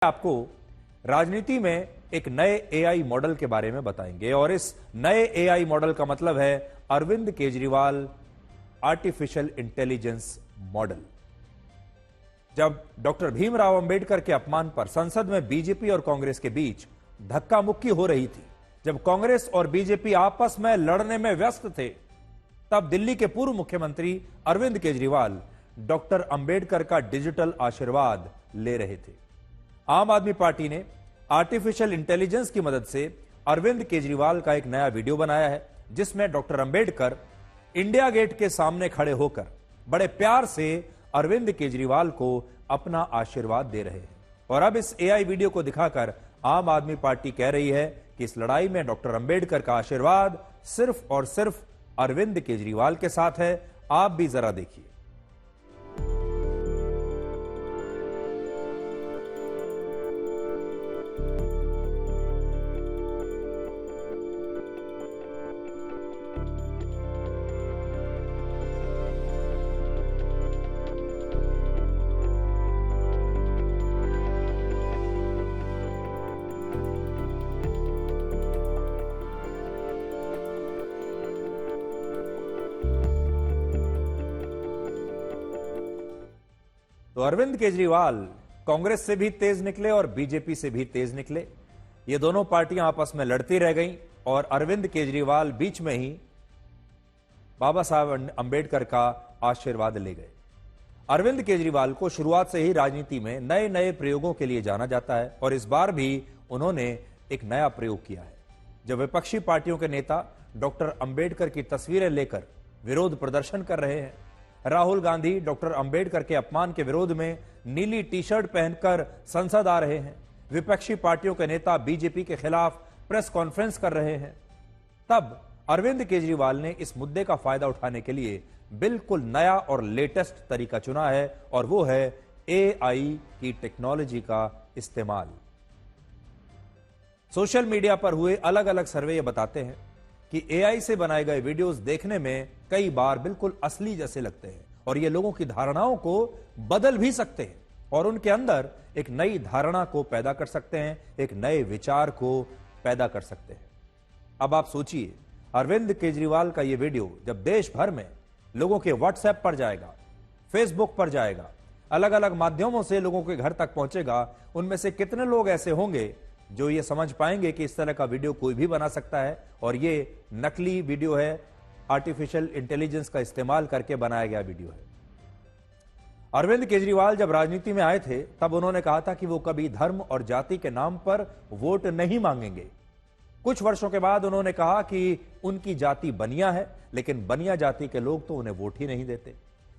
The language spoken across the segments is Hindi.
आपको राजनीति में एक नए एआई मॉडल के बारे में बताएंगे और इस नए एआई मॉडल का मतलब है Arvind Kejriwal artificial intelligence model. जब डॉक्टर भीमराव अंबेडकर के अपमान पर संसद में बीजेपी और कांग्रेस के बीच धक्का मुक्की हो रही थी, जब कांग्रेस और बीजेपी आपस में लड़ने में व्यस्त थे, तब दिल्ली के पूर्व मुख्यमंत्री अरविंद केजरीवाल डॉक्टर अंबेडकर का डिजिटल आशीर्वाद ले रहे थे। आम आदमी पार्टी ने आर्टिफिशियल इंटेलिजेंस की मदद से अरविंद केजरीवाल का एक नया वीडियो बनाया है, जिसमें डॉक्टर अंबेडकर इंडिया गेट के सामने खड़े होकर बड़े प्यार से अरविंद केजरीवाल को अपना आशीर्वाद दे रहे हैं। और अब इस एआई वीडियो को दिखाकर आम आदमी पार्टी कह रही है कि इस लड़ाई में डॉक्टर अंबेडकर का आशीर्वाद सिर्फ और सिर्फ अरविंद केजरीवाल के साथ है। आप भी जरा देखिए। तो अरविंद केजरीवाल कांग्रेस से भी तेज निकले और बीजेपी से भी तेज निकले। ये दोनों पार्टियां आपस में लड़ती रह गईं और अरविंद केजरीवाल बीच में ही बाबा साहब अंबेडकर का आशीर्वाद ले गए। अरविंद केजरीवाल को शुरुआत से ही राजनीति में नए नए प्रयोगों के लिए जाना जाता है और इस बार भी उन्होंने एक नया प्रयोग किया है। जब विपक्षी पार्टियों के नेता डॉक्टर अंबेडकर की तस्वीरें लेकर विरोध प्रदर्शन कर रहे हैं, राहुल गांधी डॉक्टर अंबेडकर के अपमान के विरोध में नीली टी शर्ट पहनकर संसद आ रहे हैं, विपक्षी पार्टियों के नेता बीजेपी के खिलाफ प्रेस कॉन्फ्रेंस कर रहे हैं, तब अरविंद केजरीवाल ने इस मुद्दे का फायदा उठाने के लिए बिल्कुल नया और लेटेस्ट तरीका चुना है और वो है एआई की टेक्नोलॉजी का इस्तेमाल। सोशल मीडिया पर हुए अलग अलग सर्वे ये बताते हैं कि एआई से बनाए गए वीडियोस देखने में कई बार बिल्कुल असली जैसे लगते हैं और ये लोगों की धारणाओं को बदल भी सकते हैं और उनके अंदर एक नई धारणा को पैदा कर सकते हैं, एक नए विचार को पैदा कर सकते हैं। अब आप सोचिए, अरविंद केजरीवाल का यह वीडियो जब देश भर में लोगों के व्हाट्सएप पर जाएगा, फेसबुक पर जाएगा, अलग अलग माध्यमों से लोगों के घर तक पहुंचेगा, उनमें से कितने लोग ऐसे होंगे जो ये समझ पाएंगे कि इस तरह का वीडियो कोई भी बना सकता है और ये नकली वीडियो है, आर्टिफिशियल इंटेलिजेंस का इस्तेमाल करके बनाया गया वीडियो है। अरविंद केजरीवाल जब राजनीति में आए थे तब उन्होंने कहा था कि वो कभी धर्म और जाति के नाम पर वोट नहीं मांगेंगे। कुछ वर्षों के बाद उन्होंने कहा कि उनकी जाति बनिया है, लेकिन बनिया जाति के लोग तो उन्हें वोट ही नहीं देते।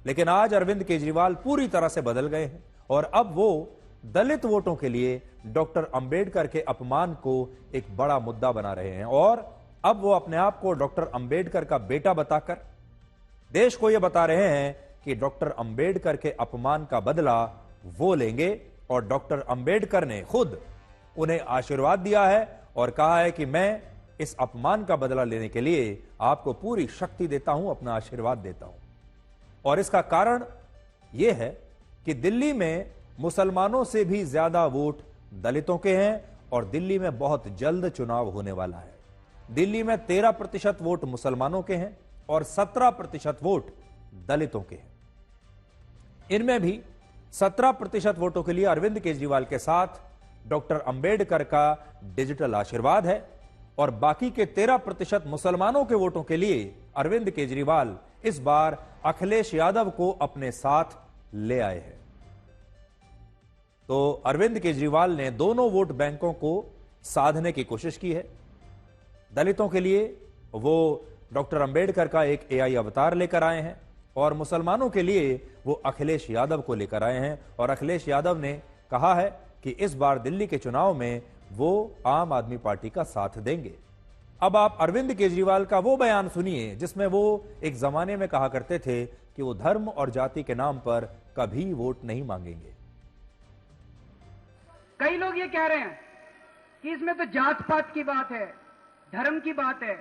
लेकिन आज अरविंद केजरीवाल पूरी तरह से बदल गए हैं और अब वो दलित वोटों के लिए डॉक्टर अंबेडकर के अपमान को एक बड़ा मुद्दा बना रहे हैं और अब वो अपने आप को डॉक्टर अंबेडकर का बेटा बताकर देश को यह बता रहे हैं कि डॉक्टर अंबेडकर के अपमान का बदला वो लेंगे और डॉक्टर अंबेडकर ने खुद उन्हें आशीर्वाद दिया है और कहा है कि मैं इस अपमान का बदला लेने के लिए आपको पूरी शक्ति देता हूं, अपना आशीर्वाद देता हूं। और इसका कारण यह है कि दिल्ली में मुसलमानों से भी ज्यादा वोट दलितों के हैं और दिल्ली में बहुत जल्द चुनाव होने वाला है। दिल्ली में 13% वोट मुसलमानों के हैं और 17% वोट दलितों के हैं। इनमें भी 17% वोटों के लिए अरविंद केजरीवाल के साथ डॉक्टर अंबेडकर का डिजिटल आशीर्वाद है और बाकी के 13% मुसलमानों के वोटों के लिए अरविंद केजरीवाल इस बार अखिलेश यादव को अपने साथ ले आए हैं। तो अरविंद केजरीवाल ने दोनों वोट बैंकों को साधने की कोशिश की है। दलितों के लिए वो डॉक्टर अंबेडकर का एक एआई अवतार लेकर आए हैं और मुसलमानों के लिए वो अखिलेश यादव को लेकर आए हैं और अखिलेश यादव ने कहा है कि इस बार दिल्ली के चुनाव में वो आम आदमी पार्टी का साथ देंगे। अब आप अरविंद केजरीवाल का वो बयान सुनिए जिसमें वो एक जमाने में कहा करते थे कि वो धर्म और जाति के नाम पर कभी वोट नहीं मांगेंगे। कई लोग ये कह रहे हैं कि इसमें तो जात पात की बात है, धर्म की बात है।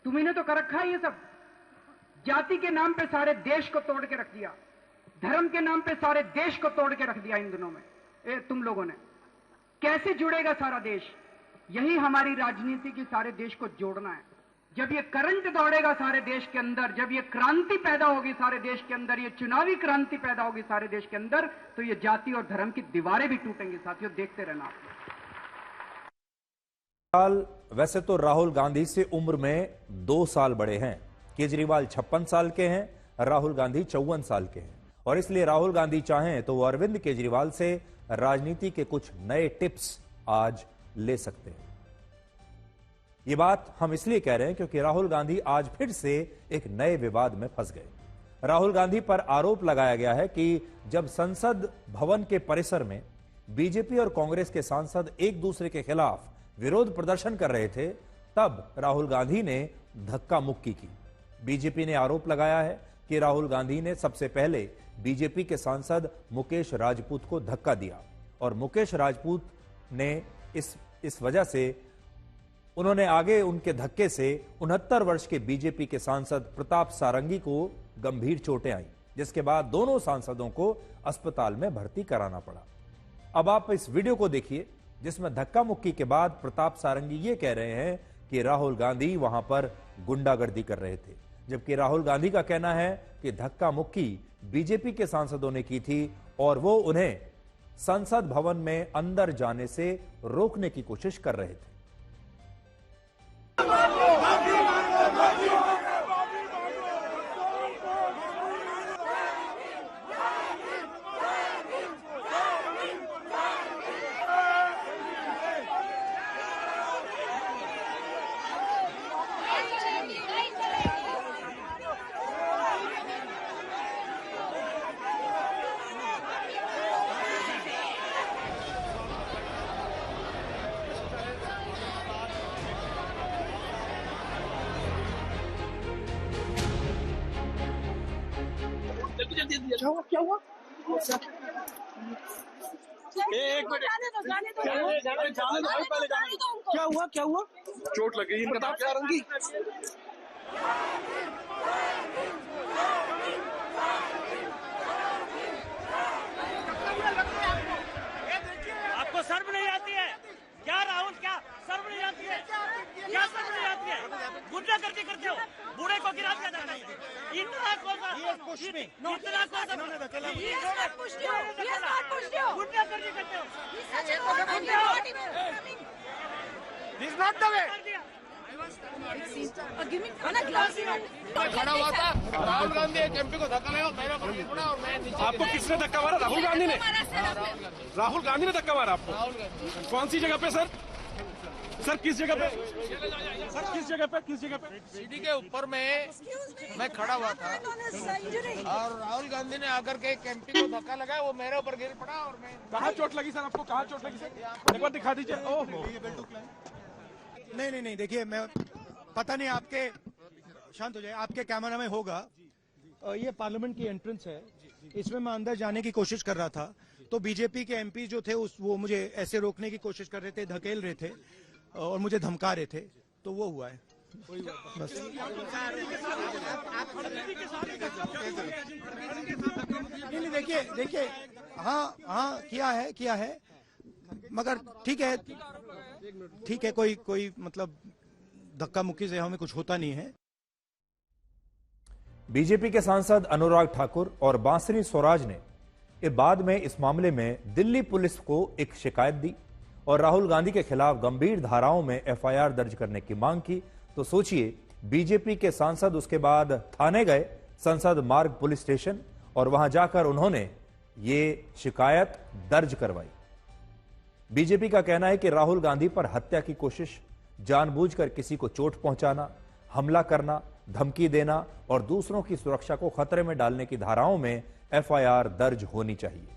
तुम्हें तो कर रखा है ये सब। जाति के नाम पे सारे देश को तोड़ के रख दिया, धर्म के नाम पे सारे देश को तोड़ के रख दिया इन दिनों में तुम लोगों ने। कैसे जुड़ेगा सारा देश? यही हमारी राजनीति की सारे देश को जोड़ना है। जब ये करंट दौड़ेगा सारे देश के अंदर, जब ये क्रांति पैदा होगी सारे देश के अंदर, ये चुनावी क्रांति पैदा होगी सारे देश के अंदर, तो ये जाति और धर्म की दीवारें भी टूटेंगी। साथियों, देखते रहना आप। वैसे तो राहुल गांधी से उम्र में 2 साल बड़े हैं। केजरीवाल 56 साल के हैं, राहुल गांधी 54 साल के हैं, और इसलिए राहुल गांधी चाहें तो वो अरविंद केजरीवाल से राजनीति के कुछ नए टिप्स आज ले सकते हैं। ये बात हम इसलिए कह रहे हैं क्योंकि राहुल गांधी आज फिर से एक नए विवाद में फंस गए। राहुल गांधी पर आरोप लगाया गया है कि जब संसद भवन के परिसर में बीजेपी और कांग्रेस के सांसद एक दूसरे के खिलाफ विरोध प्रदर्शन कर रहे थे, तब राहुल गांधी ने धक्का मुक्की की। बीजेपी ने आरोप लगाया है कि राहुल गांधी ने सबसे पहले बीजेपी के सांसद मुकेश राजपूत को धक्का दिया, और मुकेश राजपूत ने इस वजह से उन्होंने आगे उनके धक्के से 69 वर्ष के बीजेपी के सांसद प्रताप सारंगी को गंभीर चोटें आई, जिसके बाद दोनों सांसदों को अस्पताल में भर्ती कराना पड़ा। अब आप इस वीडियो को देखिए जिसमें धक्का मुक्की के बाद प्रताप सारंगी ये कह रहे हैं कि राहुल गांधी वहां पर गुंडागर्दी कर रहे थे, जबकि राहुल गांधी का कहना है कि धक्का मुक्की बीजेपी के सांसदों ने की थी और वो उन्हें संसद भवन में अंदर जाने से रोकने की कोशिश कर रहे थे। क्या हुआ? क्या हुआ? चोट लग गई प्रताप सारंगी। आपको शर्म नहीं आती है क्या राहुल? क्या शर्म नहीं आती है? क्या शर्म नहीं आती है? गुंडा करके करते हो, बूढ़े को गिरा दिया जाता है। इतना कौन सा गुंडा करके करते हो? This is not the way. खड़ा हुआ था राहुल गांधी एक एमपी को धक्का लगा, मेरे पर गिरा और मैं नीचे। आपको किसने धक्का मारा? राहुल गांधी ने? राहुल गांधी ने धक्का मारा आपको? कौन सी जगह पे सर? सर किस जगह पे? सर किस जगह पे? किस जगह पे? सीढ़ी के ऊपर में मैं खड़ा हुआ था और राहुल गांधी ने आकर के एक एमपी को धक्का लगाया, वो मेरे ऊपर गिर पड़ा और मैं। कहाँ चोट लगी सर आपको? कहाँ चोट लगी सर? एक बार दिखा दीजिए। ओह नहीं, देखिए मैं पता नहीं, आपके शांत हो जाए, आपके कैमरा में होगा। ये पार्लियामेंट की एंट्रेंस है, इसमें मैं अंदर जाने की कोशिश कर रहा था तो बीजेपी के एमपी जो थे वो मुझे ऐसे रोकने की कोशिश कर रहे थे, धकेल रहे थे और मुझे धमका रहे थे, तो वो हुआ है बस। नहीं देखिए हाँ किया है मगर ठीक है कोई मतलब धक्का मुक्की से हमें कुछ होता नहीं है। बीजेपी के सांसद अनुराग ठाकुर और बांसुरी स्वराज ने बाद में इस मामले में दिल्ली पुलिस को एक शिकायत दी और राहुल गांधी के खिलाफ गंभीर धाराओं में एफआईआर दर्ज करने की मांग की। तो सोचिए, बीजेपी के सांसद उसके बाद थाने गए, संसद मार्ग पुलिस स्टेशन, और वहां जाकर उन्होंने ये शिकायत दर्ज करवाई। बीजेपी का कहना है कि राहुल गांधी पर हत्या की कोशिश, जानबूझकर किसी को चोट पहुंचाना, हमला करना, धमकी देना और दूसरों की सुरक्षा को खतरे में डालने की धाराओं में एफआईआर दर्ज होनी चाहिए।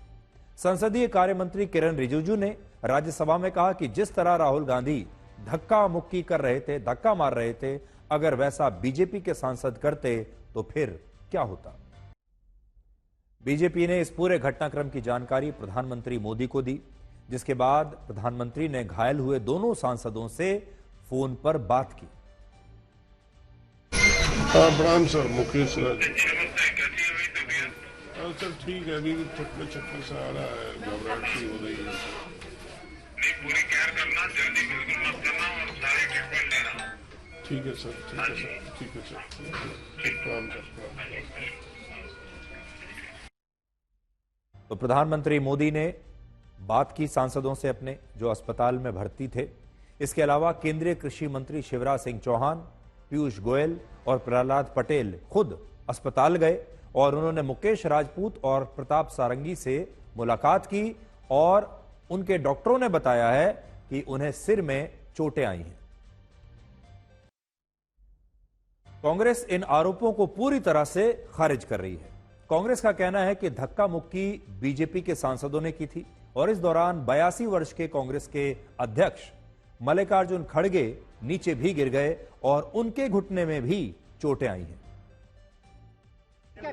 संसदीय कार्य मंत्री किरण रिजिजू ने राज्यसभा में कहा कि जिस तरह राहुल गांधी धक्का मुक्की कर रहे थे, धक्का मार रहे थे, अगर वैसा बीजेपी के सांसद करते तो फिर क्या होता। बीजेपी ने इस पूरे घटनाक्रम की जानकारी प्रधानमंत्री मोदी को दी, जिसके बाद प्रधानमंत्री ने घायल हुए दोनों सांसदों से फोन पर बात की। प्रणाम सर, मुकेश राज। सर ठीक है, अभी छटके से आ रहा है, घबराहट सी हो रही है। ठीक है सर, ठीक है सर, ठीक है सर, प्रणाम सर। तो प्रधानमंत्री मोदी ने बात की सांसदों से अपने जो अस्पताल में भर्ती थे। इसके अलावा केंद्रीय कृषि मंत्री शिवराज सिंह चौहान, पीयूष गोयल और प्रहलाद पटेल खुद अस्पताल गए और उन्होंने मुकेश राजपूत और प्रताप सारंगी से मुलाकात की और उनके डॉक्टरों ने बताया है कि उन्हें सिर में चोटें आई हैं। कांग्रेस इन आरोपों को पूरी तरह से खारिज कर रही है। कांग्रेस का कहना है कि धक्का मुक्की बीजेपी के सांसदों ने की थी और इस दौरान 82 वर्ष के कांग्रेस के अध्यक्ष मल्लिकार्जुन खड़गे नीचे भी गिर गए और उनके घुटने में भी चोटें आई हैं।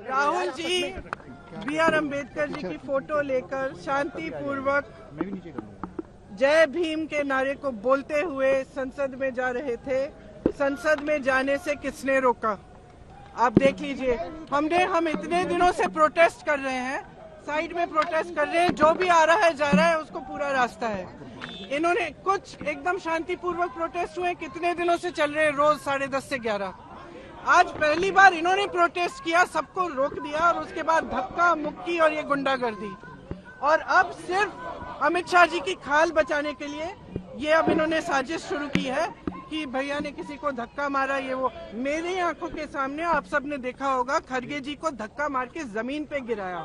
राहुल जी बी.आर. अम्बेडकर जी की फोटो लेकर शांतिपूर्वक जय भीम के नारे को बोलते हुए संसद में जा रहे थे। संसद में जाने से किसने रोका? आप देख लीजिए, हम इतने दिनों से प्रोटेस्ट कर रहे हैं, साइड में प्रोटेस्ट कर रहे हैं, जो भी आ रहा है जा रहा है, उसको पूरा रास्ता है। इन्होंने कुछ एकदम शांतिपूर्वक प्रोटेस्ट हुए, कितने दिनों से चल रहे हैं, रोज 10:30 से 11। आज पहली बार इन्होंने प्रोटेस्ट किया, सबको रोक दिया और उसके बाद धक्का मुक्की और ये गुंडागर्दी। और अब सिर्फ अमित शाह जी की खाल बचाने के लिए ये अब इन्होंने साजिश शुरू की है कि भैया ने किसी को धक्का मारा, ये वो। मेरी आंखों के सामने आप सबने देखा होगा, खड़गे जी को धक्का मार के जमीन पे गिराया।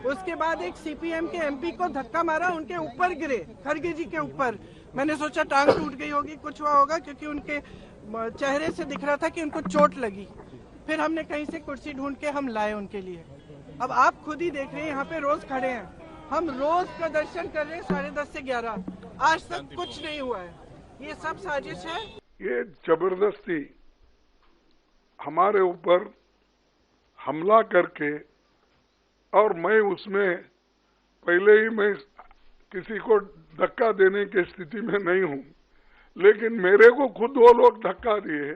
उसके बाद एक सीपीएम के एमपी को धक्का मारा, उनके ऊपर गिरे, खड़गे जी के ऊपर। मैंने सोचा टांग टूट गई होगी, कुछ हुआ होगा, क्योंकि उनके चेहरे से दिख रहा था कि उनको चोट लगी। फिर हमने कहीं से कुर्सी ढूंढ के हम लाए उनके लिए। अब आप खुद ही देख रहे हैं, यहाँ पे रोज खड़े हैं, हम रोज प्रदर्शन कर रहे हैं 10:30 से 11। आज तक कुछ नहीं हुआ है, ये सब साजिश है। ये जबरदस्ती हमारे ऊपर हमला करके, और मैं उसमें पहले ही मैं किसी को धक्का देने की स्थिति में नहीं हूं, लेकिन मेरे को खुद वो लोग धक्का दिए,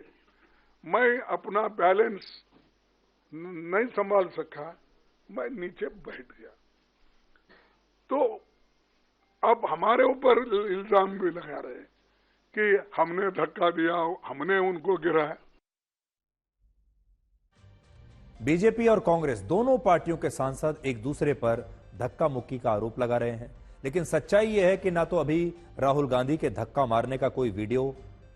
मैं अपना बैलेंस नहीं संभाल सका, मैं नीचे बैठ गया। तो अब हमारे ऊपर इल्जाम भी लगा रहे हैं कि हमने धक्का दिया, हमने उनको गिराया। बीजेपी और कांग्रेस दोनों पार्टियों के सांसद एक दूसरे पर धक्का मुक्की का आरोप लगा रहे हैं, लेकिन सच्चाई यह है कि ना तो अभी राहुल गांधी के धक्का मारने का कोई वीडियो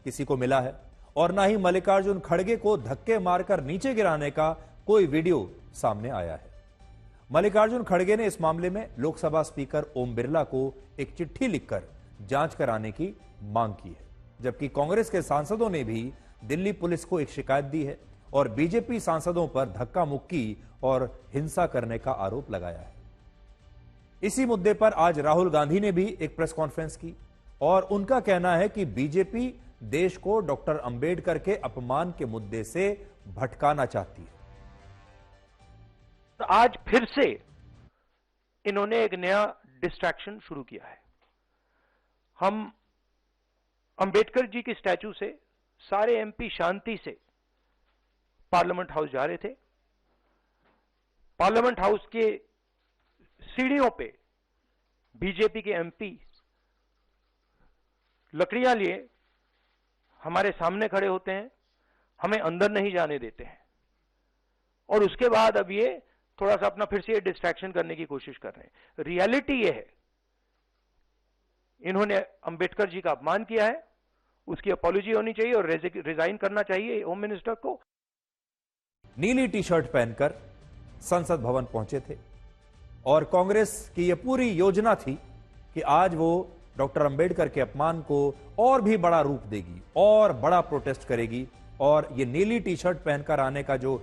किसी को मिला है और ना ही मल्लिकार्जुन खड़गे को धक्के मारकर नीचे गिराने का कोई वीडियो सामने आया है। मल्लिकार्जुन खड़गे ने इस मामले में लोकसभा स्पीकर ओम बिरला को एक चिट्ठी लिखकर जांच कराने की मांग की है, जबकि कांग्रेस के सांसदों ने भी दिल्ली पुलिस को एक शिकायत दी है और बीजेपी सांसदों पर धक्का मुक्की और हिंसा करने का आरोप लगाया है। इसी मुद्दे पर आज राहुल गांधी ने भी एक प्रेस कॉन्फ्रेंस की और उनका कहना है कि बीजेपी देश को डॉक्टर अंबेडकर के अपमान के मुद्दे से भटकाना चाहती है। तो आज फिर से इन्होंने एक नया डिस्ट्रैक्शन शुरू किया है। हम अंबेडकर जी की स्टैचू से सारे एमपी शांति से पार्लियामेंट हाउस जा रहे थे। पार्लियामेंट हाउस के सीढ़ियों पे बीजेपी के एमपी लकड़ियां लिए हमारे सामने खड़े होते हैं, हमें अंदर नहीं जाने देते हैं और उसके बाद अब ये थोड़ा सा अपना फिर से डिस्ट्रैक्शन करने की कोशिश कर रहे हैं। रियलिटी ये है, इन्होंने अंबेडकर जी का अपमान किया है, उसकी अपॉलॉजी होनी चाहिए और रिजाइन करना चाहिए होम मिनिस्टर को। नीली टी शर्ट पहनकर संसद भवन पहुंचे थे और कांग्रेस की यह पूरी योजना थी कि आज वो डॉक्टर अंबेडकर के अपमान को और भी बड़ा रूप देगी और बड़ा प्रोटेस्ट करेगी और ये नीली टी शर्ट पहनकर आने का जो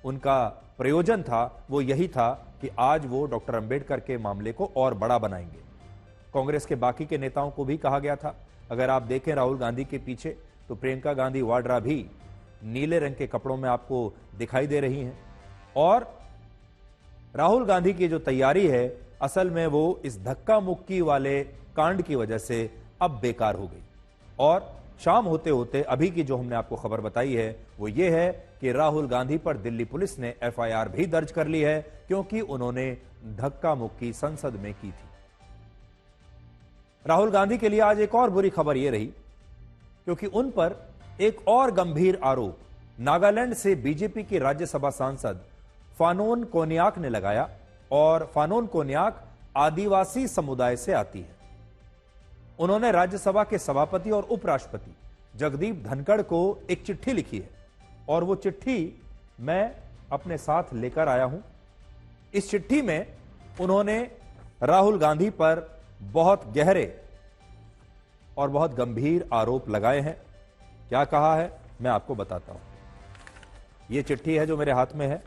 उनका प्रयोजन था वो यही था कि आज वो डॉक्टर अंबेडकर के मामले को और बड़ा बनाएंगे। कांग्रेस के बाकी के नेताओं को भी कहा गया था, अगर आप देखें राहुल गांधी के पीछे तो प्रियंका गांधी वाड्रा भी नीले रंग के कपड़ों में आपको दिखाई दे रही हैं और राहुल गांधी की जो तैयारी है असल में वो इस धक्का मुक्की वाले कांड की वजह से अब बेकार हो गई। और शाम होते होते अभी की जो हमने आपको खबर बताई है वो ये है कि राहुल गांधी पर दिल्ली पुलिस ने एफआईआर भी दर्ज कर ली है क्योंकि उन्होंने धक्का मुक्की संसद में की थी। राहुल गांधी के लिए आज एक और बुरी खबर यह रही क्योंकि उन पर एक और गंभीर आरोप नागालैंड से बीजेपी की राज्यसभा सांसद फानोन कोन्याक ने लगाया, और फानोन कोन्याक आदिवासी समुदाय से आती है। उन्होंने राज्यसभा के सभापति और उपराष्ट्रपति जगदीप धनखड़ को एक चिट्ठी लिखी है, और वो चिट्ठी मैं अपने साथ लेकर आया हूं। इस चिट्ठी में उन्होंने राहुल गांधी पर बहुत गहरे और बहुत गंभीर आरोप लगाए हैं। क्या कहा है मैं आपको बताता हूं। यह चिट्ठी है जो मेरे हाथ में है,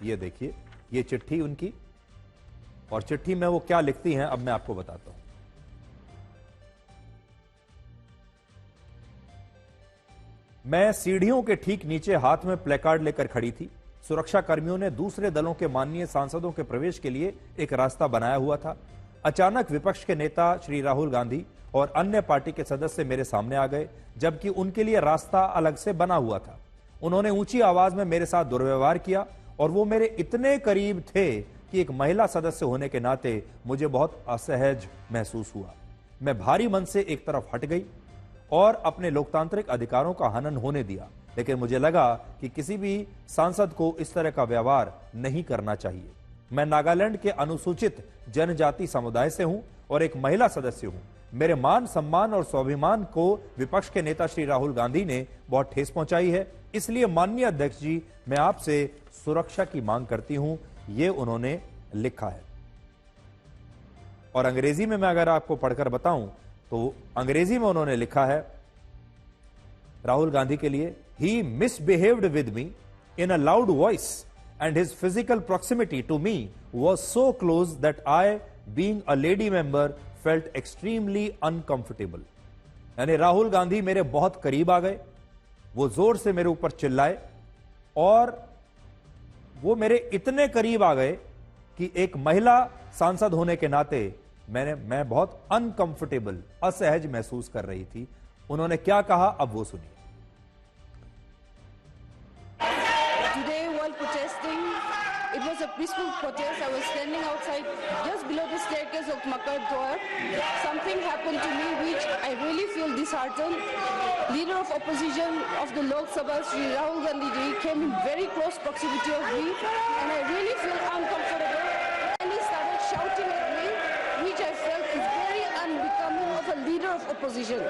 ये देखिए, ये चिट्ठी उनकी, और चिट्ठी में वो क्या लिखती हैं अब मैं आपको बताता हूं। मैं सीढ़ियों के ठीक नीचे हाथ में प्लेकार्ड लेकर खड़ी थी। सुरक्षा कर्मियों ने दूसरे दलों के माननीय सांसदों के प्रवेश के लिए एक रास्ता बनाया हुआ था। अचानक विपक्ष के नेता श्री राहुल गांधी और अन्य पार्टी के सदस्य मेरे सामने आ गए, जबकि उनके लिए रास्ता अलग से बना हुआ था। उन्होंने ऊंची आवाज में मेरे साथ दुर्व्यवहार किया, और वो मेरे इतने करीब थे कि एक महिला सदस्य होने के नाते मुझे बहुत असहज महसूस हुआ। मैं भारी मन से एक तरफ हट गई और अपने लोकतांत्रिक अधिकारों का हनन होने दिया, लेकिन मुझे लगा कि किसी भी सांसद को इस तरह का व्यवहार नहीं करना चाहिए। मैं नागालैंड के अनुसूचित जनजाति समुदाय से हूं और एक महिला सदस्य हूं। मेरे मान सम्मान और स्वाभिमान को विपक्ष के नेता श्री राहुल गांधी ने बहुत ठेस पहुंचाई है। इसलिए माननीय अध्यक्ष जी, मैं आपसे सुरक्षा की मांग करती हूं, ये उन्होंने लिखा है। और अंग्रेजी में मैं अगर आपको पढ़कर बताऊं तो अंग्रेजी में उन्होंने लिखा है राहुल गांधी के लिए, he misbehaved with me in a loud voice and his physical proximity to me was so close that I being a lady member felt extremely uncomfortable. यानी राहुल गांधी मेरे बहुत करीब आ गए, वो जोर से मेरे ऊपर चिल्लाए, और वो मेरे इतने करीब आ गए कि एक महिला सांसद होने के नाते मैं बहुत अनकंफर्टेबल, असहज महसूस कर रही थी। उन्होंने क्या कहा अब वो सुनिए। Today, while protesting, it was a peaceful protest. I was standing outside just below the staircase of Makar Door. Something happened to me which I really feel disheartened. Leader of opposition of the Lok Sabha, Shri Rahul Gandhi ji, came in very close proximity of me, and I really feel uncomfortable. And he started shouting at me, which I felt is very unbecoming of a leader of opposition.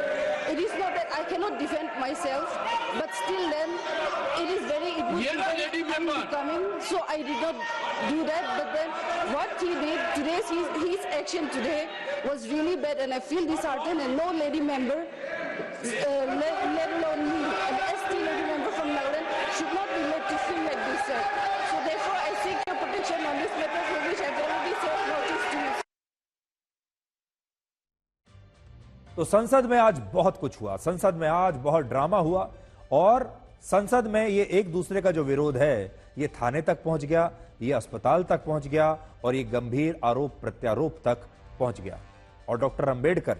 It is not that I cannot defend myself, but still then it would be very unbecoming. So I did not do that. But then what he did today, his action today was really bad, and I feel disheartened. And no lady member, let alone me, an ST lady member from Nagaland, should not be made to feel like this, sir. So therefore, I seek your protection on this matter, for which I have already served notice to you. तो संसद में आज बहुत कुछ हुआ, संसद में आज बहुत ड्रामा हुआ, और संसद में ये एक दूसरे का जो विरोध है ये थाने तक पहुंच गया, ये अस्पताल तक पहुंच गया, और ये गंभीर आरोप प्रत्यारोप तक पहुंच गया। और डॉक्टर अंबेडकर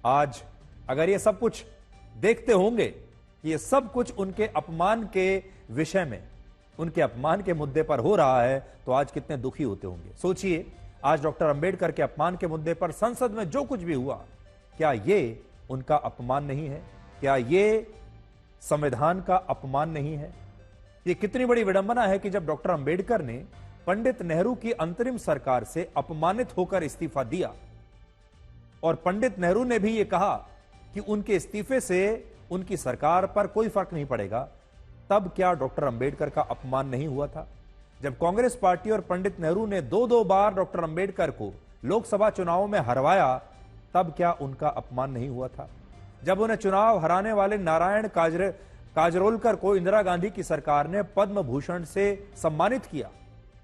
आज अगर ये सब कुछ देखते होंगे, ये सब कुछ उनके अपमान के विषय में, उनके अपमान के मुद्दे पर हो रहा है, तो आज कितने दुखी होते होंगे। सोचिए, आज डॉक्टर अंबेडकर के अपमान के मुद्दे पर संसद में जो कुछ भी हुआ, क्या ये उनका अपमान नहीं है? क्या ये संविधान का अपमान नहीं है? ये कितनी बड़ी विडंबना है कि जब डॉक्टर अंबेडकर ने पंडित नेहरू की अंतरिम सरकार से अपमानित होकर इस्तीफा दिया, और पंडित नेहरू ने भी ये कहा कि उनके इस्तीफे से उनकी सरकार पर कोई फर्क नहीं पड़ेगा, तब क्या डॉक्टर अंबेडकर का अपमान नहीं हुआ था? जब कांग्रेस पार्टी और पंडित नेहरू ने दो बार डॉक्टर अंबेडकर को लोकसभा चुनावों में हरवाया, तब क्या उनका अपमान नहीं हुआ था? जब उन्हें चुनाव हराने वाले नारायण काजरोलकर को इंदिरा गांधी की सरकार ने पद्म भूषण से सम्मानित किया,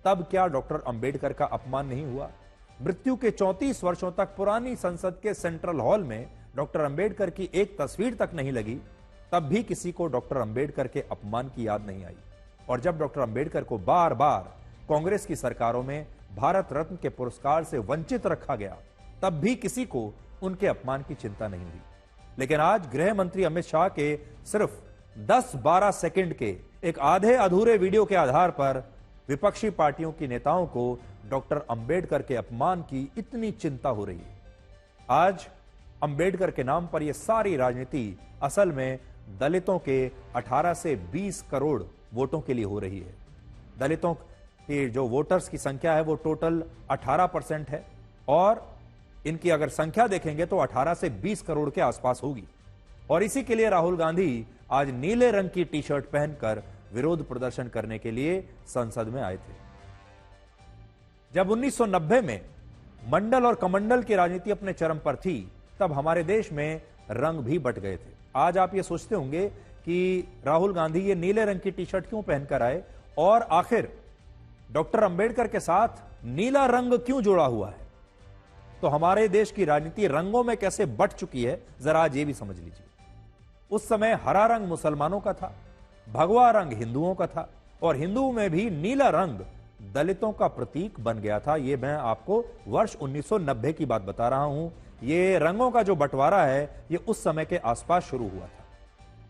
तब क्या डॉक्टर अंबेडकर का अपमान नहीं हुआ? मृत्यु के 34 वर्षों तक पुरानी संसद के सेंट्रल हॉल में डॉक्टर अंबेडकर की एक तस्वीर तक नहीं लगी, तब भी किसी को डॉक्टर अंबेडकर के अपमान की याद नहीं आई। और जब डॉक्टर अंबेडकर को बार बार कांग्रेस की सरकारों में भारत रत्न के पुरस्कार से वंचित रखा गया, तब भी किसी को उनके अपमान की चिंता नहीं हुई। लेकिन आज गृह मंत्री अमित शाह के सिर्फ 10-12 सेकंड के एक आधे अधूरे वीडियो के आधार पर विपक्षी पार्टियों की नेताओं को डॉक्टर अंबेडकर के अपमान की इतनी चिंता हो रही है। आज अंबेडकर के नाम पर यह सारी राजनीति असल में दलितों के 18 से 20 करोड़ वोटों के लिए हो रही है। दलितों की जो वोटर्स की संख्या है वो टोटल 18% है और इनकी अगर संख्या देखेंगे तो 18 से 20 करोड़ के आसपास होगी। और इसी के लिए राहुल गांधी आज नीले रंग की टी शर्ट पहनकर विरोध प्रदर्शन करने के लिए संसद में आए थे। जब 1990 में मंडल और कमंडल की राजनीति अपने चरम पर थी, तब हमारे देश में रंग भी बट गए थे। आज आप ये सोचते होंगे कि राहुल गांधी ये नीले रंग की टी शर्ट क्यों पहनकर आए और आखिर डॉक्टर अंबेडकर के साथ नीला रंग क्यों जुड़ा हुआ है। तो हमारे देश की राजनीति रंगों में कैसे बट चुकी है, जरा आज ये भी समझ लीजिए। उस समय हरा रंग मुसलमानों का था, भगवा रंग हिंदुओं का था और हिंदुओं में भी नीला रंग दलितों का प्रतीक बन गया था। ये मैं आपको वर्ष 1990 की बात बता रहा हूं। ये रंगों का जो बंटवारा है ये उस समय के आसपास शुरू हुआ था।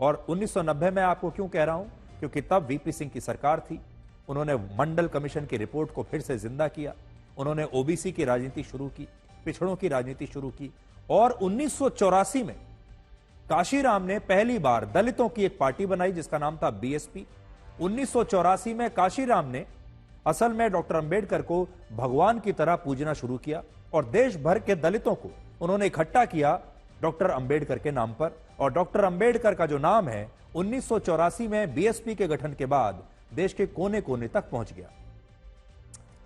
और 1990 में आपको क्यों कह रहा हूं, क्योंकि तब वीपी सिंह की सरकार थी। उन्होंने मंडल कमीशन की रिपोर्ट को फिर से जिंदा किया, उन्होंने ओबीसी की राजनीति शुरू की, पिछड़ों की राजनीति शुरू की और 1984 में काशीराम ने पहली बार दलितों की एक पार्टी बनाई जिसका नाम था बीएसपी। 1984 में काशीराम ने असल में डॉक्टर अंबेडकर को भगवान की तरह पूजना शुरू किया और देश भर के दलितों को उन्होंने इकट्ठा किया डॉक्टर अंबेडकर के नाम पर। और डॉक्टर अंबेडकर का जो नाम है 1984 में बीएसपी के गठन के बाद देश के कोने कोने तक पहुंच गया।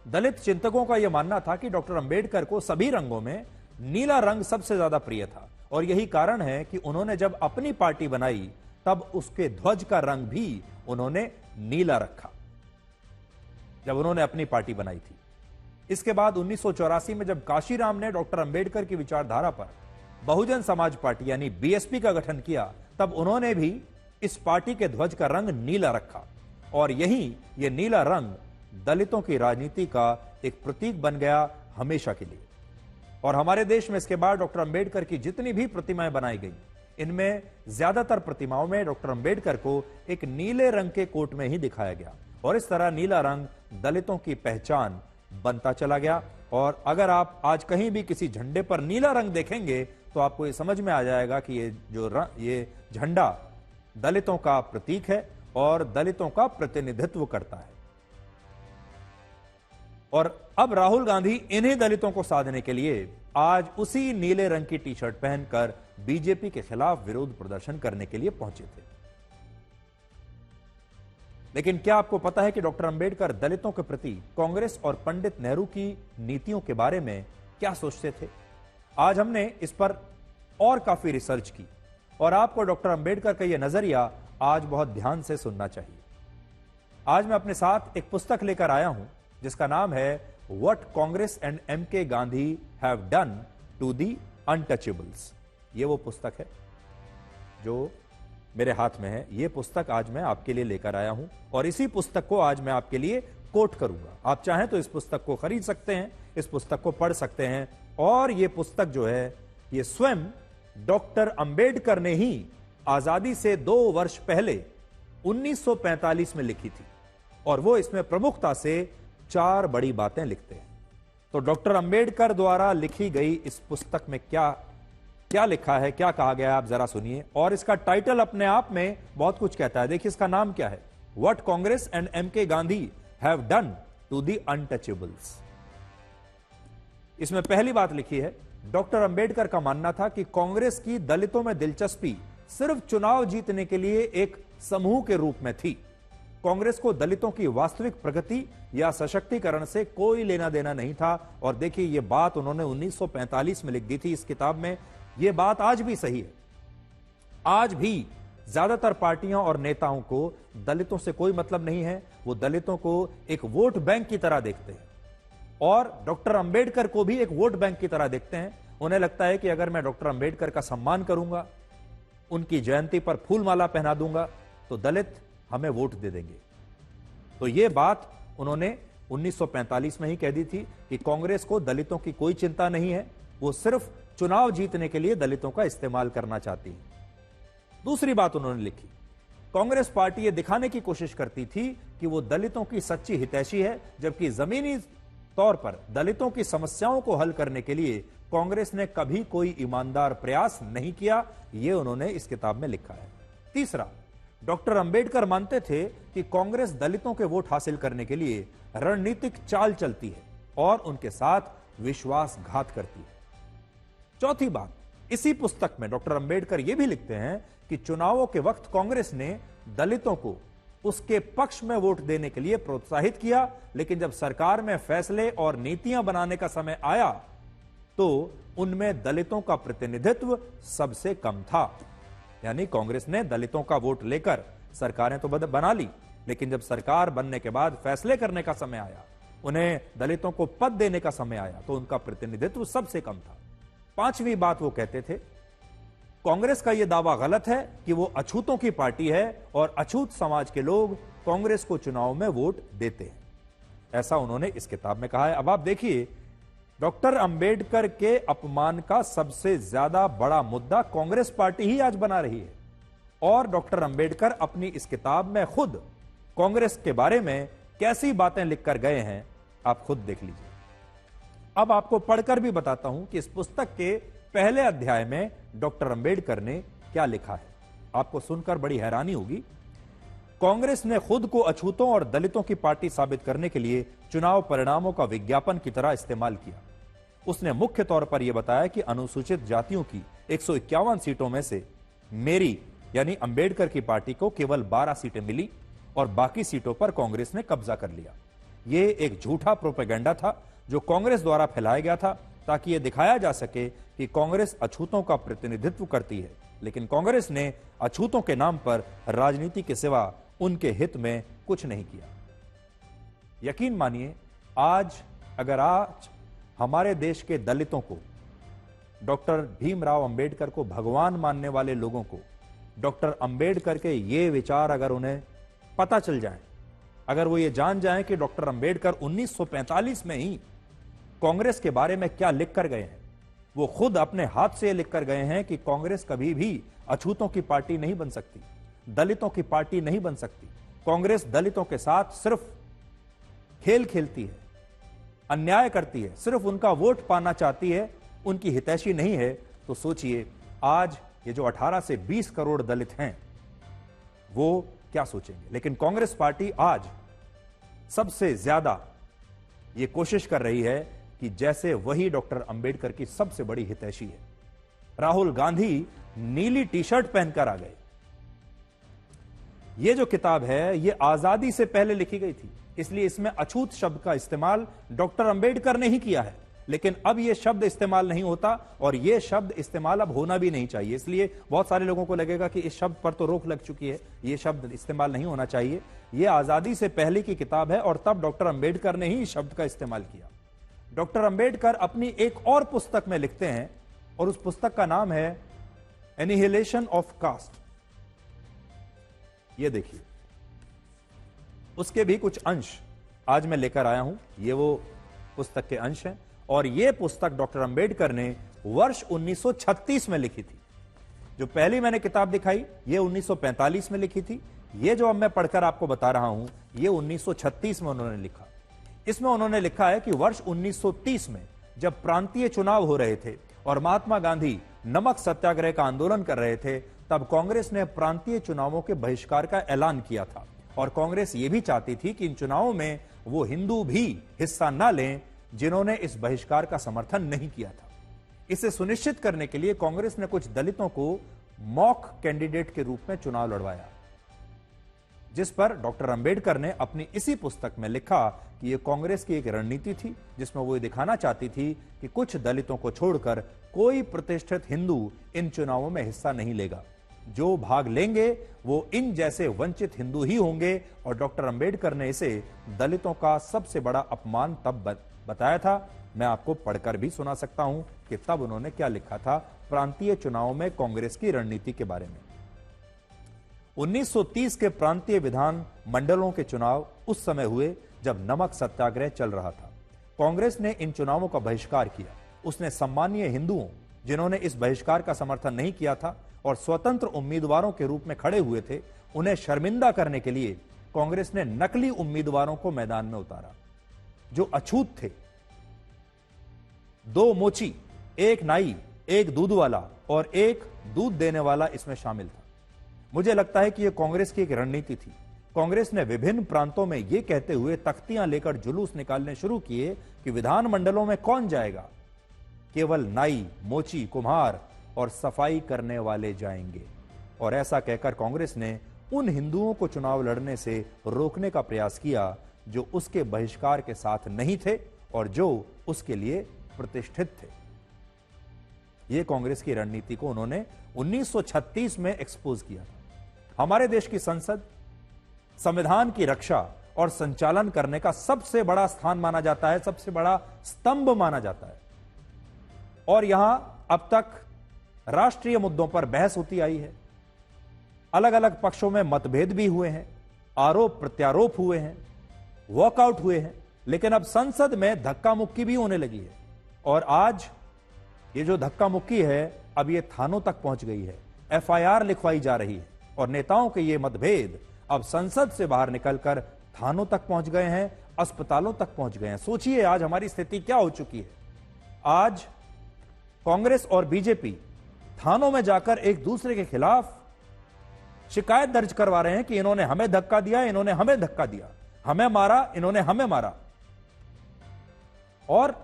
दलित चिंतकों का यह मानना था कि डॉक्टर अंबेडकर को सभी रंगों में नीला रंग सबसे ज्यादा प्रिय था और यही कारण है कि उन्होंने जब अपनी पार्टी बनाई तब उसके ध्वज का रंग भी उन्होंने नीला रखा, जब उन्होंने अपनी पार्टी बनाई थी। इसके बाद 1984 में जब काशीराम ने डॉक्टर अंबेडकर की विचारधारा पर बहुजन समाज पार्टी यानी बीएसपी का गठन किया, तब उन्होंने भी इस पार्टी के ध्वज का रंग नीला रखा और यही ये नीला रंग दलितों की राजनीति का एक प्रतीक बन गया हमेशा के लिए। और हमारे देश में इसके बाद डॉक्टर अंबेडकर की जितनी भी प्रतिमाएं बनाई गई, इनमें ज्यादातर प्रतिमाओं में डॉक्टर अंबेडकर को एक नीले रंग के कोट में ही दिखाया गया और इस तरह नीला रंग दलितों की पहचान बनता चला गया। और अगर आप आज कहीं भी किसी झंडे पर नीला रंग देखेंगे तो आपको ये समझ में आ जाएगा कि ये झंडा दलितों का प्रतीक है और दलितों का प्रतिनिधित्व करता है। और अब राहुल गांधी इन्हीं दलितों को साधने के लिए आज उसी नीले रंग की टी शर्ट पहनकर बीजेपी के खिलाफ विरोध प्रदर्शन करने के लिए पहुंचे थे। लेकिन क्या आपको पता है कि डॉक्टर अंबेडकर दलितों के प्रति कांग्रेस और पंडित नेहरू की नीतियों के बारे में क्या सोचते थे? आज हमने इस पर और काफी रिसर्च की और आपको डॉक्टर अंबेडकर का यह नजरिया आज बहुत ध्यान से सुनना चाहिए। आज मैं अपने साथ एक पुस्तक लेकर आया हूं जिसका नाम है what Congress and MK Gandhi have done to the untouchables. ये वो पुस्तक है जो मेरे हाथ में है। ये पुस्तक आज मैं आपके लिए लेकर आया हूं और इसी पुस्तक को आज मैं आपके लिए कोट करूंगा। आप चाहें तो इस पुस्तक को खरीद सकते हैं, इस पुस्तक को पढ़ सकते हैं। और ये पुस्तक जो है ये स्वयं डॉक्टर अंबेडकर ने ही आजादी से 2 वर्ष पहले 1945 में लिखी थी और वो इसमें प्रमुखता से 4 बड़ी बातें लिखते हैं। तो डॉक्टर अंबेडकर द्वारा लिखी गई इस पुस्तक में क्या लिखा है, क्या कहा गया है, आप जरा सुनिए। और इसका टाइटल अपने आप में बहुत कुछ कहता है। देखिए इसका नाम क्या है, what Congress and MK Gandhi have done to the untouchables. इसमें पहली बात लिखी है, डॉक्टर अंबेडकर का मानना था कि कांग्रेस की दलितों में दिलचस्पी सिर्फ चुनाव जीतने के लिए एक समूह के रूप में थी। कांग्रेस को दलितों की वास्तविक प्रगति या सशक्तिकरण से कोई लेना देना नहीं था। और देखिए यह बात उन्होंने 1945 में लिख दी थी इस किताब में। यह बात आज भी सही है। आज भी ज्यादातर पार्टियां और नेताओं को दलितों से कोई मतलब नहीं है। वो दलितों को एक वोट बैंक की तरह देखते हैं और डॉक्टर अंबेडकर को भी एक वोट बैंक की तरह देखते हैं। उन्हें लगता है कि अगर मैं डॉक्टर अंबेडकर का सम्मान करूंगा, उनकी जयंती पर फूलमाला पहना दूंगा, तो दलित हमें वोट दे देंगे। तो यह बात उन्होंने 1945 में ही कह दी थी कि कांग्रेस को दलितों की कोई चिंता नहीं है, वो सिर्फ चुनाव जीतने के लिए दलितों का इस्तेमाल करना चाहती है। दूसरी बात उन्होंने लिखी, कांग्रेस पार्टी यह दिखाने की कोशिश करती थी कि वो दलितों की सच्ची हितैषी है, जबकि जमीनी तौर पर दलितों की समस्याओं को हल करने के लिए कांग्रेस ने कभी कोई ईमानदार प्रयास नहीं किया। यह उन्होंने इस किताब में लिखा है। तीसरा, डॉक्टर अंबेडकर मानते थे कि कांग्रेस दलितों के वोट हासिल करने के लिए रणनीतिक चाल चलती है और उनके साथ विश्वासघात करती है। चौथी बात, इसी पुस्तक में डॉक्टर अंबेडकर यह भी लिखते हैं कि चुनावों के वक्त कांग्रेस ने दलितों को उसके पक्ष में वोट देने के लिए प्रोत्साहित किया, लेकिन जब सरकार में फैसले और नीतियां बनाने का समय आया तो उनमें दलितों का प्रतिनिधित्व सबसे कम था। यानी कांग्रेस ने दलितों का वोट लेकर सरकारें तो बना ली, लेकिन जब सरकार बनने के बाद फैसले करने का समय आया, उन्हें दलितों को पद देने का समय आया, तो उनका प्रतिनिधित्व सबसे कम था। पांचवी बात, वो कहते थे कांग्रेस का यह दावा गलत है कि वो अछूतों की पार्टी है और अछूत समाज के लोग कांग्रेस को चुनाव में वोट देते हैं। ऐसा उन्होंने इस किताब में कहा है। अब आप देखिए, डॉक्टर अंबेडकर के अपमान का सबसे ज्यादा बड़ा मुद्दा कांग्रेस पार्टी ही आज बना रही है, और डॉक्टर अंबेडकर अपनी इस किताब में खुद कांग्रेस के बारे में कैसी बातें लिखकर गए हैं, आप खुद देख लीजिए। अब आपको पढ़कर भी बताता हूं कि इस पुस्तक के पहले अध्याय में डॉक्टर अंबेडकर ने क्या लिखा है। आपको सुनकर बड़ी हैरानी होगी। कांग्रेस ने खुद को अछूतों और दलितों की पार्टी साबित करने के लिए चुनाव परिणामों का विज्ञापन की तरह इस्तेमाल किया। उसने मुख्य तौर पर यह बताया कि अनुसूचित जातियों की 151 सीटों में से मेरी यानी अंबेडकर की पार्टी को केवल 12 सीटें मिली और बाकी सीटों पर कांग्रेस ने कब्जा कर लिया। यह एक झूठा प्रोपेगेंडा था जो कांग्रेस द्वारा फैलाया गया था, ताकि यह दिखाया जा सके कि कांग्रेस अछूतों का प्रतिनिधित्व करती है, लेकिन कांग्रेस ने अछूतों के नाम पर राजनीति के सिवा उनके हित में कुछ नहीं किया। यकीन मानिए, आज हमारे देश के दलितों को, डॉक्टर भीमराव अंबेडकर को भगवान मानने वाले लोगों को डॉक्टर अंबेडकर के ये विचार अगर उन्हें पता चल जाए, अगर वो ये जान जाएं कि डॉक्टर अंबेडकर 1945 में ही कांग्रेस के बारे में क्या लिख कर गए हैं, वो खुद अपने हाथ से लिख कर गए हैं कि कांग्रेस कभी भी अछूतों की पार्टी नहीं बन सकती, दलितों की पार्टी नहीं बन सकती। कांग्रेस दलितों के साथ सिर्फ खेल खेलती है, अन्याय करती है, सिर्फ उनका वोट पाना चाहती है, उनकी हितैषी नहीं है। तो सोचिए, आज ये जो 18 से 20 करोड़ दलित हैं, वो क्या सोचेंगे। लेकिन कांग्रेस पार्टी आज सबसे ज्यादा ये कोशिश कर रही है कि जैसे वही डॉक्टर अंबेडकर की सबसे बड़ी हितैषी है। राहुल गांधी नीली टी शर्ट पहनकर आ गए। यह जो किताब है, यह आजादी से पहले लिखी गई थी, इसलिए इसमें अछूत शब्द का इस्तेमाल डॉक्टर अंबेडकर ने ही किया है, लेकिन अब यह शब्द इस्तेमाल नहीं होता और यह शब्द इस्तेमाल अब होना भी नहीं चाहिए। इसलिए बहुत सारे लोगों को लगेगा कि इस शब्द पर तो रोक लग चुकी है, यह शब्द इस्तेमाल नहीं होना चाहिए। यह आजादी से पहले की किताब है और तब डॉक्टर अंबेडकर ने ही इस शब्द का इस्तेमाल किया। डॉक्टर अंबेडकर अपनी एक और पुस्तक में लिखते हैं और उस पुस्तक का नाम है एनिहिलेशन ऑफ कास्ट। यह देखिए, उसके भी कुछ अंश आज मैं लेकर आया हूं। ये वो पुस्तक के अंश हैं और यह पुस्तक डॉक्टर अंबेडकर ने वर्ष 1936 में लिखी थी। जो पहली मैंने किताब दिखाई, यह 1945 में लिखी थी। यह जो अब मैं पढ़कर आपको बता रहा हूं, यह 1936 में उन्होंने लिखा। इसमें उन्होंने लिखा है कि वर्ष 1930 में जब प्रांतीय चुनाव हो रहे थे और महात्मा गांधी नमक सत्याग्रह का आंदोलन कर रहे थे, तब कांग्रेस ने प्रांतीय चुनावों के बहिष्कार का ऐलान किया था और कांग्रेस यह भी चाहती थी कि इन चुनावों में वो हिंदू भी हिस्सा न लें जिन्होंने इस बहिष्कार का समर्थन नहीं किया था। इसे सुनिश्चित करने के लिए कांग्रेस ने कुछ दलितों को मॉक कैंडिडेट के रूप में चुनाव लड़वाया, जिस पर डॉक्टर अंबेडकर ने अपनी इसी पुस्तक में लिखा कि यह कांग्रेस की एक रणनीति थी, जिसमें वो दिखाना चाहती थी कि कुछ दलितों को छोड़कर कोई प्रतिष्ठित हिंदू इन चुनावों में हिस्सा नहीं लेगा। जो भाग लेंगे वो इन जैसे वंचित हिंदू ही होंगे। और डॉक्टर अंबेडकर ने इसे दलितों का सबसे बड़ा अपमान तब बताया था। मैं आपको पढ़कर भी सुना सकता हूं कि तब उन्होंने क्या लिखा था प्रांतीय चुनाव में कांग्रेस की रणनीति के बारे में। 1930 के प्रांतीय विधान मंडलों के चुनाव उस समय हुए जब नमक सत्याग्रह चल रहा था। कांग्रेस ने इन चुनावों का बहिष्कार किया। उसने सम्मानीय हिंदुओं, जिन्होंने इस बहिष्कार का समर्थन नहीं किया था और स्वतंत्र उम्मीदवारों के रूप में खड़े हुए थे, उन्हें शर्मिंदा करने के लिए कांग्रेस ने नकली उम्मीदवारों को मैदान में उतारा जो अछूत थे। 2 मोची, 1 नाई, 1 दूध वाला और 1 दूध देने वाला इसमें शामिल था। मुझे लगता है कि यह कांग्रेस की एक रणनीति थी। कांग्रेस ने विभिन्न प्रांतों में यह कहते हुए तख्तियां लेकर जुलूस निकालने शुरू किए कि विधानमंडलों में कौन जाएगा, केवल नाई, मोची, कुम्हार और सफाई करने वाले जाएंगे। और ऐसा कहकर कांग्रेस ने उन हिंदुओं को चुनाव लड़ने से रोकने का प्रयास किया जो उसके बहिष्कार के साथ नहीं थे और जो उसके लिए प्रतिष्ठित थे। यह कांग्रेस की रणनीति को उन्होंने 1936 में एक्सपोज किया था। हमारे देश की संसद संविधान की रक्षा और संचालन करने का सबसे बड़ा स्थान माना जाता है, सबसे बड़ा स्तंभ माना जाता है। और यहां अब तक राष्ट्रीय मुद्दों पर बहस होती आई है, अलग अलग पक्षों में मतभेद भी हुए हैं, आरोप प्रत्यारोप हुए हैं, वॉकआउट हुए हैं, लेकिन अब संसद में धक्का मुक्की भी होने लगी है। और आज ये जो धक्का मुक्की है अब ये थानों तक पहुंच गई है, एफआईआर लिखवाई जा रही है और नेताओं के ये मतभेद अब संसद से बाहर निकलकर थानों तक पहुंच गए हैं, अस्पतालों तक पहुंच गए हैं। सोचिए आज हमारी स्थिति क्या हो चुकी है। आज कांग्रेस और बीजेपी थानों में जाकर एक दूसरे के खिलाफ शिकायत दर्ज करवा रहे हैं कि इन्होंने हमें धक्का दिया, इन्होंने हमें धक्का दिया, हमें मारा, इन्होंने हमें मारा। और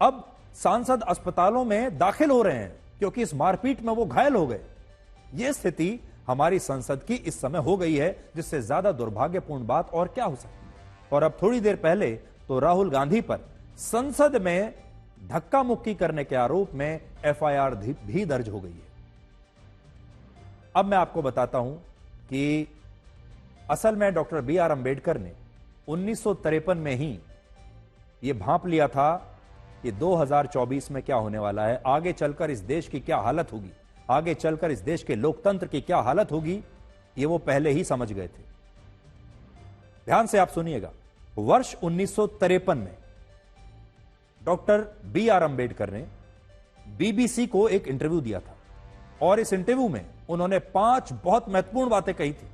अब सांसद अस्पतालों में दाखिल हो रहे हैं क्योंकि इस मारपीट में वो घायल हो गए। यह स्थिति हमारी संसद की इस समय हो गई है, जिससे ज्यादा दुर्भाग्यपूर्ण बात और क्या हो सकती है। और अब थोड़ी देर पहले तो राहुल गांधी पर संसद में धक्का मुक्की करने के आरोप में एफआईआर भी दर्ज हो गई है। अब मैं आपको बताता हूं कि असल में डॉक्टर बी.आर. अंबेडकर ने 1953 में ही यह भांप लिया था कि 2024 में क्या होने वाला है, आगे चलकर इस देश की क्या हालत होगी, आगे चलकर इस देश के लोकतंत्र की क्या हालत होगी, ये वो पहले ही समझ गए थे। ध्यान से आप सुनिएगा। वर्ष 1953 में डॉक्टर बी.आर. अंबेडकर ने बीबीसी को एक इंटरव्यू दिया था और इस इंटरव्यू में उन्होंने 5 बहुत महत्वपूर्ण बातें कही थी,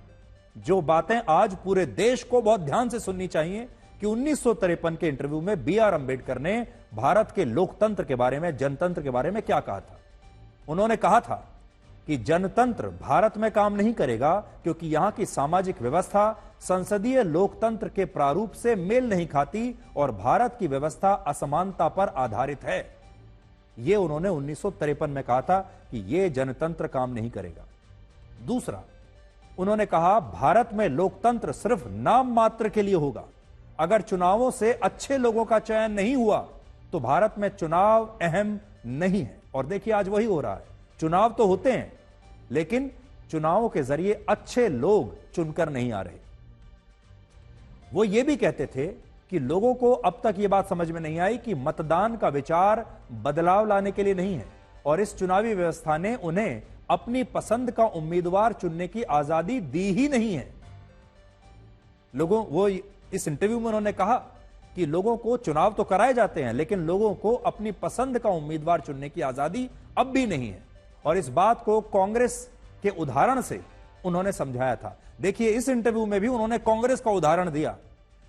जो बातें आज पूरे देश को बहुत ध्यान से सुननी चाहिए कि 1953 के इंटरव्यू में बी.आर. अंबेडकर ने भारत के लोकतंत्र के बारे में, जनतंत्र के बारे में क्या कहा था। उन्होंने कहा था कि जनतंत्र भारत में काम नहीं करेगा क्योंकि यहां की सामाजिक व्यवस्था संसदीय लोकतंत्र के प्रारूप से मेल नहीं खाती और भारत की व्यवस्था असमानता पर आधारित है। यह उन्होंने 1953 में कहा था कि यह जनतंत्र काम नहीं करेगा। दूसरा, उन्होंने कहा भारत में लोकतंत्र सिर्फ नाम मात्र के लिए होगा। अगर चुनावों से अच्छे लोगों का चयन नहीं हुआ तो भारत में चुनाव अहम नहीं है। और देखिए आज वही हो रहा है, चुनाव तो होते हैं लेकिन चुनावों के जरिए अच्छे लोग चुनकर नहीं आ रहे। वो ये भी कहते थे कि लोगों को अब तक ये बात समझ में नहीं आई कि मतदान का विचार बदलाव लाने के लिए नहीं है और इस चुनावी व्यवस्था ने उन्हें अपनी पसंद का उम्मीदवार चुनने की आजादी दी ही नहीं है। वो इस इंटरव्यू में उन्होंने कहा कि लोगों को चुनाव तो कराए जाते हैं लेकिन लोगों को अपनी पसंद का उम्मीदवार चुनने की आजादी अब भी नहीं है। और इस बात को कांग्रेस के उदाहरण से उन्होंने समझाया था। देखिए इस इंटरव्यू में भी उन्होंने कांग्रेस का उदाहरण दिया।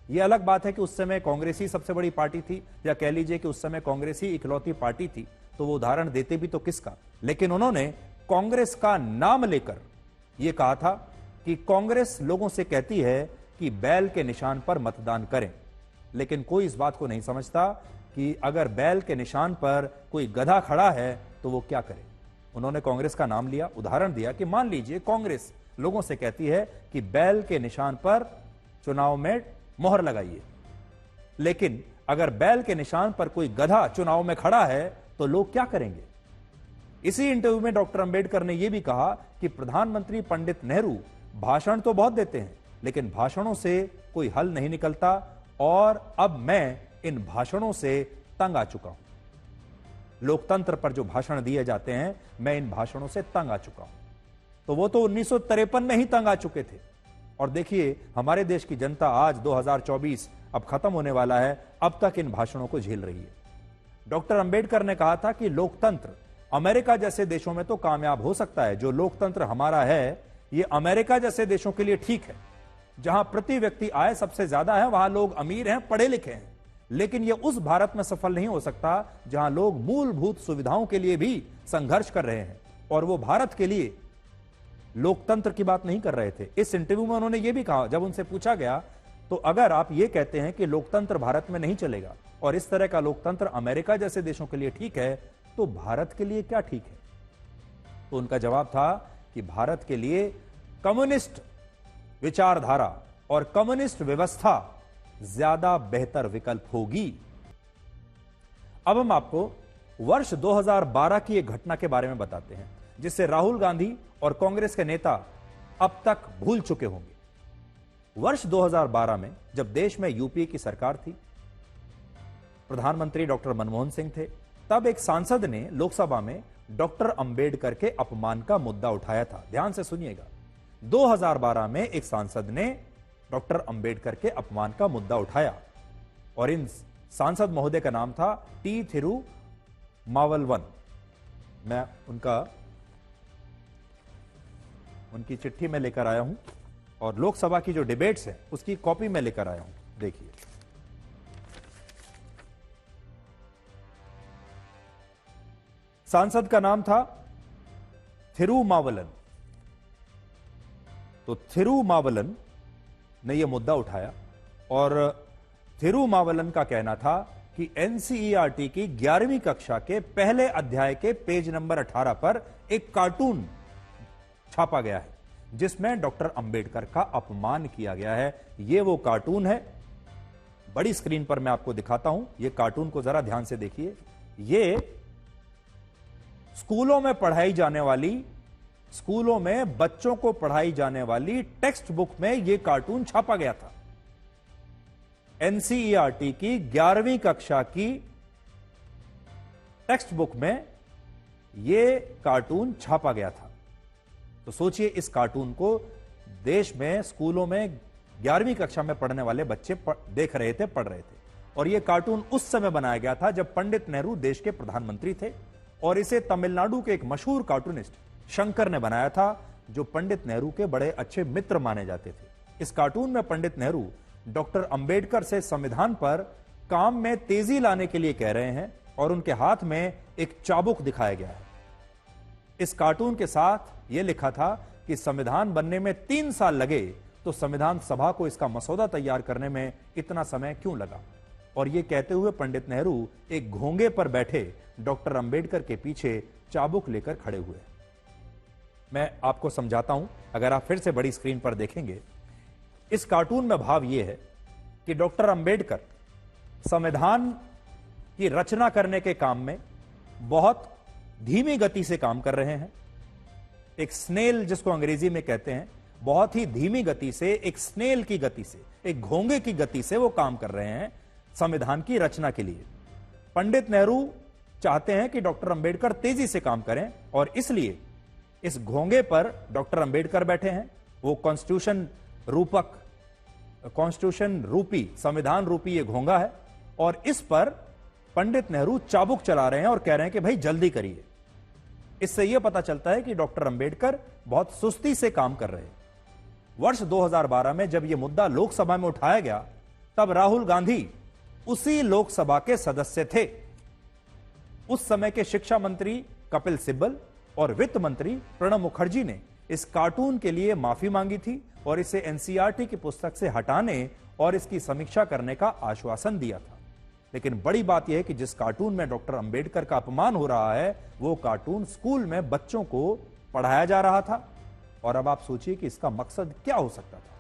यह अलग बात है कि उस समय कांग्रेस ही सबसे बड़ी पार्टी थी, या कह लीजिए कि उस समय कांग्रेस ही इकलौती पार्टी थी, तो वो उदाहरण देते भी तो किसका। लेकिन उन्होंने कांग्रेस का नाम लेकर यह कहा था कि कांग्रेस लोगों से कहती है कि बैल के निशान पर मतदान करें, लेकिन कोई इस बात को नहीं समझता कि अगर बैल के निशान पर कोई गधा खड़ा है तो वो क्या करे। उन्होंने कांग्रेस का नाम लिया, उदाहरण दिया कि मान लीजिए कांग्रेस लोगों से कहती है कि बैल के निशान पर चुनाव में मोहर लगाइए, लेकिन अगर बैल के निशान पर कोई गधा चुनाव में खड़ा है तो लोग क्या करेंगे। इसी इंटरव्यू में डॉक्टर अंबेडकर ने यह भी कहा कि प्रधानमंत्री पंडित नेहरू भाषण तो बहुत देते हैं लेकिन भाषणों से कोई हल नहीं निकलता और अब मैं इन भाषणों से तंग आ चुका हूं। लोकतंत्र पर जो भाषण दिए जाते हैं, मैं इन भाषणों से तंग आ चुका हूं। तो वो तो 1953 में ही तंग आ चुके थे। और देखिए हमारे देश की जनता आज 2024 अब खत्म होने वाला है, अब तक इन भाषणों को झेल रही है। डॉक्टर अंबेडकर ने कहा था कि लोकतंत्र अमेरिका जैसे देशों में तो कामयाब हो सकता है, जो लोकतंत्र हमारा है ये अमेरिका जैसे देशों के लिए ठीक है, जहां प्रति व्यक्ति आय सबसे ज्यादा है, वहां लोग अमीर हैं, पढ़े लिखे हैं, लेकिन यह उस भारत में सफल नहीं हो सकता जहां लोग मूलभूत सुविधाओं के लिए भी संघर्ष कर रहे हैं। और वो भारत के लिए लोकतंत्र की बात नहीं कर रहे थे। इस इंटरव्यू में उन्होंने यह भी कहा, जब उनसे पूछा गया तो अगर आप ये कहते हैं कि लोकतंत्र भारत में नहीं चलेगा और इस तरह का लोकतंत्र अमेरिका जैसे देशों के लिए ठीक है, तो भारत के लिए क्या ठीक है? तो उनका जवाब था कि भारत के लिए कम्युनिस्ट विचारधारा और कम्युनिस्ट व्यवस्था ज्यादा बेहतर विकल्प होगी। अब हम आपको वर्ष 2012 की एक घटना के बारे में बताते हैं, जिससे राहुल गांधी और कांग्रेस के नेता अब तक भूल चुके होंगे। वर्ष 2012 में जब देश में यूपीए की सरकार थी, प्रधानमंत्री डॉक्टर मनमोहन सिंह थे, तब एक सांसद ने लोकसभा में डॉक्टर अंबेडकर के अपमान का मुद्दा उठाया था। ध्यान से सुनिएगा, 2012 में एक सांसद ने डॉक्टर अंबेडकर के अपमान का मुद्दा उठाया और इन सांसद महोदय का नाम था टी थिरुमावलवन। मैं उनकी चिट्ठी में लेकर आया हूं और लोकसभा की जो डिबेट्स है उसकी कॉपी में लेकर आया हूं। देखिए, सांसद का नाम था थिरुमावलन। तो थिरुमावलन ने यह मुद्दा उठाया और थिरुमावलन का कहना था कि एनसीईआरटी की 11वीं कक्षा के पहले अध्याय के पेज नंबर 18 पर एक कार्टून छापा गया है जिसमें डॉक्टर अंबेडकर का अपमान किया गया है। यह वो कार्टून है, बड़ी स्क्रीन पर मैं आपको दिखाता हूं। यह कार्टून को जरा ध्यान से देखिए। यह स्कूलों में बच्चों को पढ़ाई जाने वाली टेक्स्ट बुक में यह कार्टून छापा गया था। एनसीईआरटी की 11वीं कक्षा की टेक्स्ट बुक में यह कार्टून छापा गया था। तो सोचिए, इस कार्टून को देश में स्कूलों में 11वीं कक्षा में पढ़ने वाले बच्चे देख रहे थे, पढ़ रहे थे। और यह कार्टून उस समय बनाया गया था जब पंडित नेहरू देश के प्रधानमंत्री थे और इसे तमिलनाडु के एक मशहूर कार्टूनिस्ट शंकर ने बनाया था, जो पंडित नेहरू के बड़े अच्छे मित्र माने जाते थे। इस कार्टून में पंडित नेहरू डॉक्टर अंबेडकर से संविधान पर काम में तेजी लाने के लिए कह रहे हैं और उनके हाथ में एक चाबुक दिखाया गया है। इस कार्टून के साथ यह लिखा था कि संविधान बनने में 3 साल लगे, तो संविधान सभा को इसका मसौदा तैयार करने में इतना समय क्यों लगा? और यह कहते हुए पंडित नेहरू एक घोंगे पर बैठे डॉक्टर अंबेडकर के पीछे चाबुक लेकर खड़े हुए। मैं आपको समझाता हूं, अगर आप फिर से बड़ी स्क्रीन पर देखेंगे। इस कार्टून में भाव यह है कि डॉक्टर अंबेडकर संविधान की रचना करने के काम में बहुत धीमी गति से काम कर रहे हैं। एक स्नेल, जिसको अंग्रेजी में कहते हैं, बहुत ही धीमी गति से, एक स्नेल की गति से, एक घोंगे की गति से वो काम कर रहे हैं संविधान की रचना के लिए। पंडित नेहरू चाहते हैं कि डॉक्टर अंबेडकर तेजी से काम करें और इसलिए इस घोंगे पर डॉक्टर अंबेडकर बैठे हैं। वो कॉन्स्टिट्यूशन रूपी, संविधान रूपी ये घोंगा है और इस पर पंडित नेहरू चाबुक चला रहे हैं और कह रहे हैं कि भाई जल्दी करिए। इससे यह पता चलता है कि डॉक्टर अंबेडकर बहुत सुस्ती से काम कर रहे हैं। वर्ष 2012 में जब यह मुद्दा लोकसभा में उठाया गया, तब राहुल गांधी उसी लोकसभा के सदस्य थे। उस समय के शिक्षा मंत्री कपिल सिब्बल और वित्त मंत्री प्रणब मुखर्जी ने इस कार्टून के लिए माफी मांगी थी और इसे एनसीईआरटी की पुस्तक से हटाने और इसकी समीक्षा करने का आश्वासन दिया था। लेकिन बड़ी बात यह है कि जिस कार्टून में डॉक्टर अंबेडकर का अपमान हो रहा है, वो कार्टून स्कूल में बच्चों को पढ़ाया जा रहा था। और अब आप सोचिए कि इसका मकसद क्या हो सकता था।